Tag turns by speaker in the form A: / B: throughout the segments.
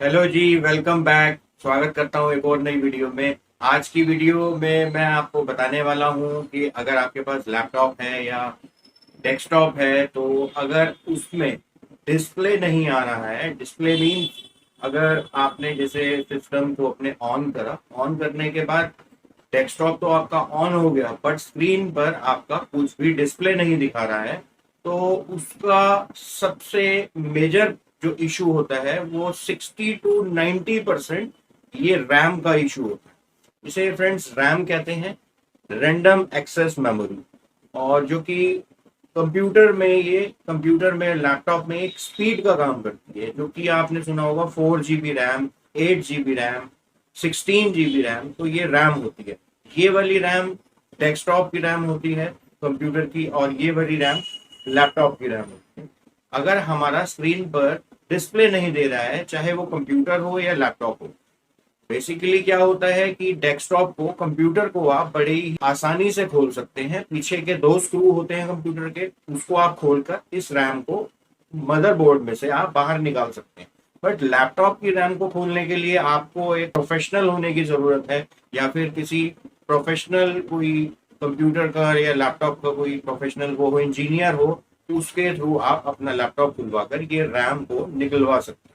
A: Hello जी, welcome back. स्वागत करता हूँ एक और नई वीडियो में। आज की वीडियो में मैं आपको बताने वाला हूँ कि अगर आपके पास लैपटॉप है या डेस्कटॉप है, तो अगर उसमें डिस्प्ले नहीं आ रहा है, डिस्प्ले मीन्स अगर आपने जैसे सिस्टम को अपने ऑन करा, ऑन करने के बाद डेस्कटॉप तो आपका ऑन हो गया, बट स्क्रीन पर आपका कुछ भी डिस्प्ले नहीं दिखा रहा है, तो उसका सबसे मेजर जो इशू होता है वो 60 to 90% ये रैम का इशू होता है। इसे फ्रेंड्स रैम कहते हैं, रैंडम एक्सेस मेमोरी। और जो कि कंप्यूटर में लैपटॉप में एक स्पीड का काम करती है, जो कि आपने सुना होगा 4 GB RAM, 8 GB RAM, 16 GB RAM. तो ये रैम होती है। ये वाली रैम डेस्कटॉप की रैम होती है कंप्यूटर की, और ये वाली रैम लैपटॉप की रैम होती है। अगर हमारा स्क्रीन पर डिस्प्ले नहीं दे रहा है, चाहे वो कंप्यूटर हो या लैपटॉप हो, बेसिकली क्या होता है कि डेस्कटॉप को, कंप्यूटर को आप बड़े ही आसानी से खोल सकते हैं। पीछे के दो स्क्रू होते हैं कंप्यूटर के, उसको आप खोलकर इस रैम को मदरबोर्ड में से आप बाहर निकाल सकते हैं। बट लैपटॉप की रैम को खोलने के लिए आपको एक प्रोफेशनल होने की जरूरत है, या फिर किसी प्रोफेशनल कोई कंप्यूटर का या लैपटॉप का कोई प्रोफेशनल वो इंजीनियर हो, तो उसके थ्रू आप अपना लैपटॉप खुलवा कर ये रैम को निकलवा सकते हैं।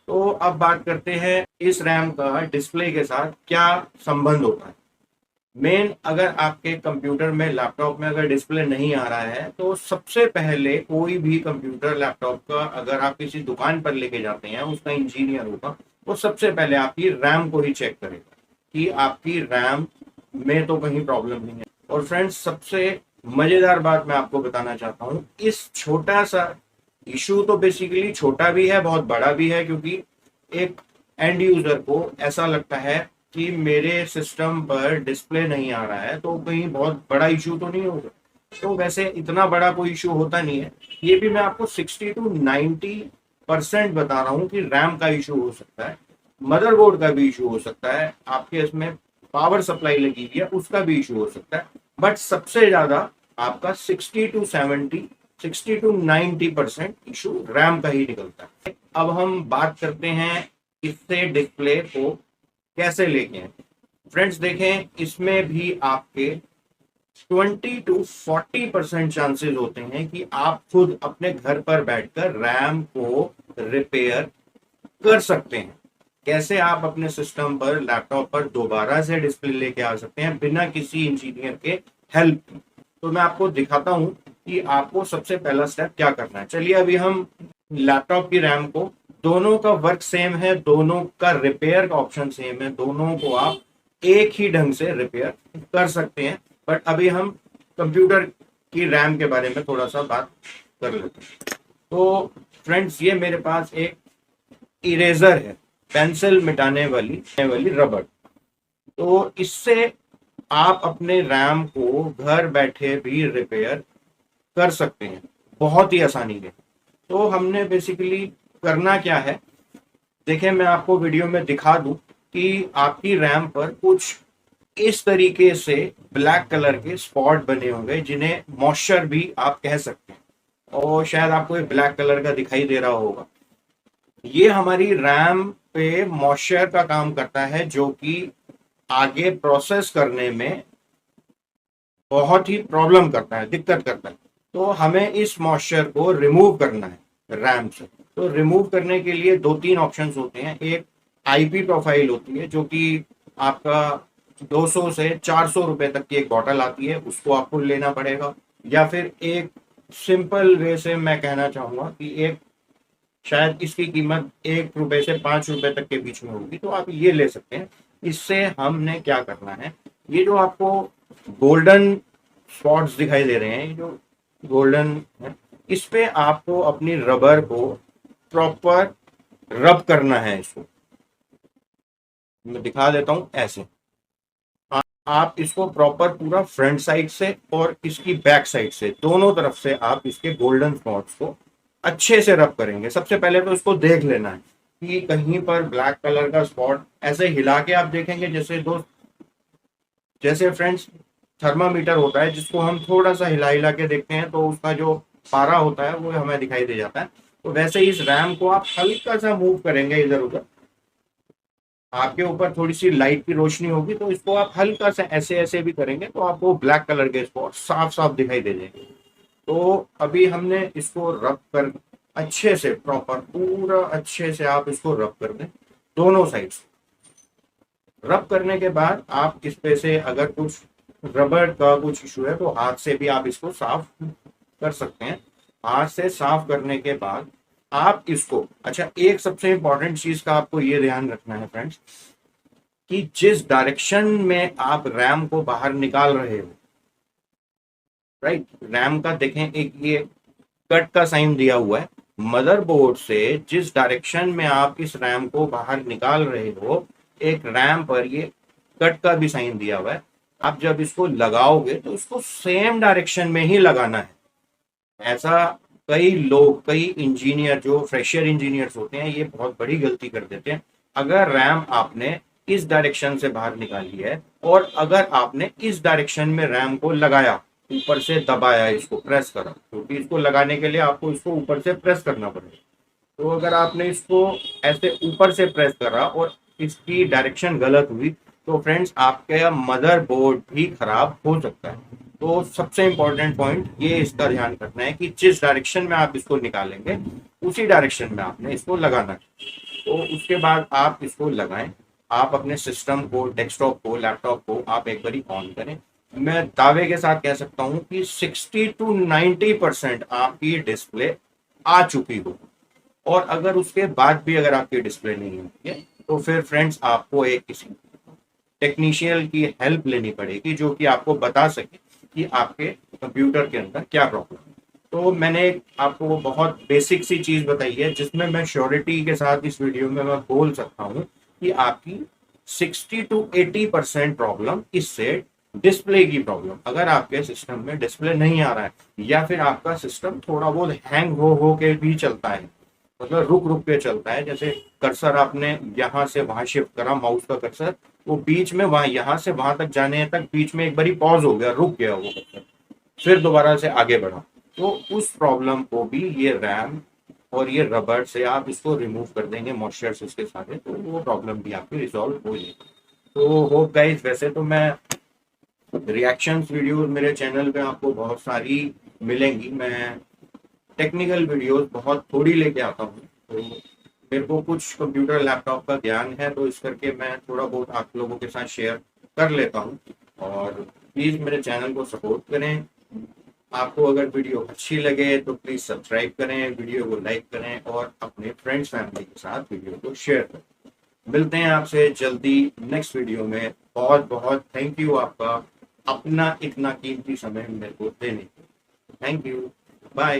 A: तो अब बात करते हैं इस रैम का डिस्प्ले के साथ क्या संबंध होता है। मेन, अगर आपके कंप्यूटर में, लैपटॉप में अगर डिस्प्ले नहीं आ रहा है, तो सबसे पहले कोई भी कंप्यूटर लैपटॉप का अगर आप किसी दुकान पर लेके जाते हैं, उसका इंजीनियर होगा, वो सबसे पहले आपकी रैम को ही चेक करेगा कि आपकी रैम में तो कहीं प्रॉब्लम नहीं है। और फ्रेंड्स, सबसे मजेदार बात मैं आपको बताना चाहता हूँ, इस छोटा सा इशू तो बेसिकली छोटा भी है, बहुत बड़ा भी है, क्योंकि एक एंड यूजर को ऐसा लगता है कि मेरे सिस्टम पर डिस्प्ले नहीं आ रहा है, तो कहीं बहुत बड़ा इशू तो नहीं होगा। तो वैसे इतना बड़ा कोई इशू होता नहीं है। ये भी मैं आपको 60 to 90% बता रहा हूँ कि रैम का इशू हो सकता है, मदरबोर्ड का भी इशू हो सकता है, आपके इसमें पावर सप्लाई लगी हुई है उसका भी इशू हो सकता है। बट सबसे ज्यादा आपका 60 to 90% इशू रैम का ही निकलता है। अब हम बात करते हैं इससे डिस्प्ले को कैसे लेके हैं। फ्रेंड्स देखें, इसमें भी आपके 20 to 40% चांसेस होते हैं कि आप खुद अपने घर पर बैठकर रैम को रिपेयर कर सकते हैं। कैसे आप अपने सिस्टम पर, लैपटॉप पर दोबारा से डिस्प्ले लेके आ सकते हैं बिना किसी इंजीनियर के हेल्प की। तो मैं आपको दिखाता हूं कि आपको सबसे पहला स्टेप क्या करना है। चलिए, अभी हम लैपटॉप की रैम को, दोनों का वर्क सेम है, दोनों का रिपेयर का ऑप्शन सेम है, दोनों को आप एक ही ढंग से रिपेयर कर सकते हैं। बट अभी हम कंप्यूटर की रैम के बारे में थोड़ा सा बात कर लेते हैं। तो फ्रेंड्स, ये मेरे पास एक इरेजर है, पेंसिल मिटाने वाली रबड़। तो इससे आप अपने रैम को घर बैठे भी रिपेयर कर सकते हैं, बहुत ही आसानी से। तो हमने बेसिकली करना क्या है, देखें, मैं आपको वीडियो में दिखा दूं कि आपकी रैम पर कुछ इस तरीके से ब्लैक कलर के स्पॉट बने होंगे, जिन्हें मॉइस्चर भी आप कह सकते हैं, और शायद आपको ये ब्लैक कलर का दिखाई दे रहा होगा। ये हमारी रैम पे मॉइस्चर का काम करता है, जो कि आगे प्रोसेस करने में बहुत ही प्रॉब्लम करता है, दिक्कत करता है। तो हमें इस मॉइस्चर को रिमूव करना है रैम से। तो रिमूव करने के लिए दो तीन ऑप्शंस होते हैं। एक आईपी प्रोफाइल होती है, जो कि आपका 200 से 400 रुपए तक की एक बॉटल आती है, उसको आपको लेना पड़ेगा। या फिर एक सिंपल वे से मैं कहना चाहूंगा कि एक, शायद इसकी कीमत 1 रुपए से 5 रुपए तक के बीच में होगी, तो आप ये ले सकते हैं। इससे हमने क्या करना है, ये जो आपको गोल्डन स्पॉट्स दिखाई दे रहे हैं, ये जो गोल्डन है, इस पे आपको अपनी रबर को प्रॉपर रब करना है। इसको मैं दिखा देता हूं ऐसे। आप इसको प्रॉपर पूरा फ्रंट साइड से और इसकी बैक साइड से, दोनों तरफ से आप इसके गोल्डन स्पॉट्स को अच्छे से रब करेंगे। सबसे पहले तो इसको देख लेना है कि कहीं पर ब्लैक कलर का स्पॉट, ऐसे हिला के आप देखेंगे, जैसे फ्रेंड्स थर्मामीटर होता है, जिसको हम थोड़ा सा हिला हिला के देखते हैं, तो उसका जो पारा होता है वो हमें दिखाई दे जाता है। तो वैसे ही इस रैम को आप हल्का सा मूव करेंगे इधर उधर, आपके ऊपर थोड़ी सी लाइट की रोशनी होगी, तो इसको आप हल्का सा ऐसे ऐसे भी करेंगे तो आपको ब्लैक कलर के स्पॉट साफ साफ दिखाई दे देंगे। तो अभी हमने इसको रब कर अच्छे से, प्रॉपर पूरा अच्छे से आप इसको रब कर दें दोनों साइड से। रब करने के बाद आप इस पे से अगर कुछ रबड़ का कुछ इशू है तो हाथ से भी आप इसको साफ कर सकते हैं। हाथ से साफ करने के बाद आप इसको, अच्छा एक सबसे इंपॉर्टेंट चीज का आपको ये ध्यान रखना है फ्रेंड्स, कि जिस डायरेक्शन में आप रैम को बाहर निकाल रहे हो, राइट, रैम का देखें एक ये कट का साइन दिया हुआ है। मदरबोर्ड से जिस डायरेक्शन में आप इस रैम को बाहर निकाल रहे हो, एक रैम पर ये कट का भी साइन दिया हुआ है। आप जब इसको लगाओगे तो इसको सेम डायरेक्शन में ही लगाना है। ऐसा कई लोग, कई इंजीनियर जो फ्रेशर इंजीनियर्स होते हैं, ये बहुत बड़ी गलती कर देते हैं। अगर रैम आपने इस डायरेक्शन से बाहर निकाली है और अगर आपने इस डायरेक्शन में रैम को लगाया, ऊपर से दबाया, इसको प्रेस करा, क्योंकि इसको लगाने के लिए आपको इसको ऊपर से प्रेस करना पड़ेगा। तो अगर आपने इसको ऐसे ऊपर से प्रेस करा और इसकी डायरेक्शन गलत हुई, तो फ्रेंड्स आपके मदरबोर्ड भी खराब हो सकता है। तो सबसे इंपॉर्टेंट पॉइंट ये इसका ध्यान रखना है कि जिस डायरेक्शन में आप इसको निकालेंगे उसी डायरेक्शन में आपने इसको लगाना है। तो उसके बाद आप इसको लगाएं। आप अपने सिस्टम को, डेस्कटॉप को, लैपटॉप को आप एक बारी ऑन करें। मैं दावे के साथ कह सकता हूं कि 60 to 90% आपकी डिस्प्ले आ चुकी हो। और अगर उसके बाद भी अगर आपकी डिस्प्ले नहीं होती है, तो फिर फ्रेंड्स आपको एक किसी टेक्नीशियन की हेल्प लेनी पड़ेगी, जो कि आपको बता सके कि आपके कंप्यूटर के अंदर क्या प्रॉब्लम है। तो मैंने आपको बहुत बेसिक सी चीज बताई है, जिसमें मैं श्योरिटी के साथ इस वीडियो में मैं बोल सकता हूँ कि आपकी 60 to 80% प्रॉब्लम इससे डिस्प्ले की प्रॉब्लम। अगर आपके सिस्टम में डिस्प्ले नहीं आ रहा है, या फिर आपका सिस्टम थोड़ा बहुत हैंग हो के भी चलता है, मतलब रुक रुक के चलता है, जैसे कर्सर आपने यहाँ से वहां शिफ्ट करा, माउस का कर्सर, वो बीच में वहां यहाँ से वहां तक जाने तक बीच में एक बारी पॉज हो गया, रुक गया वो कर्सर, फिर दोबारा से आगे बढ़ा, तो उस प्रॉब्लम को भी ये रैम और ये रबड़ से आप इसको रिमूव कर देंगे मॉइस्चर इसके साथ, तो वो प्रॉब्लम भी आपकी रिजॉल्व हो जाएगी। तो होप गाइस, वैसे तो मैं रिएक्शंस वीडियोस मेरे चैनल पे आपको बहुत सारी मिलेंगी। मैं टेक्निकल वीडियोस बहुत थोड़ी लेके आता हूँ, तो मेरे को कुछ कंप्यूटर लैपटॉप का ज्ञान है, तो इस करके मैं थोड़ा बहुत आप लोगों के साथ शेयर कर लेता हूँ। और प्लीज़ मेरे चैनल को सपोर्ट करें। आपको अगर वीडियो अच्छी लगे तो प्लीज़ सब्सक्राइब करें, वीडियो को लाइक करें और अपने फ्रेंड्स फैमिली के साथ वीडियो को शेयर करें। मिलते हैं आपसे जल्दी नेक्स्ट वीडियो में। बहुत बहुत थैंक यू आपका अपना इतना कीमती समय मेरे को देने के लिए। Thank you, bye.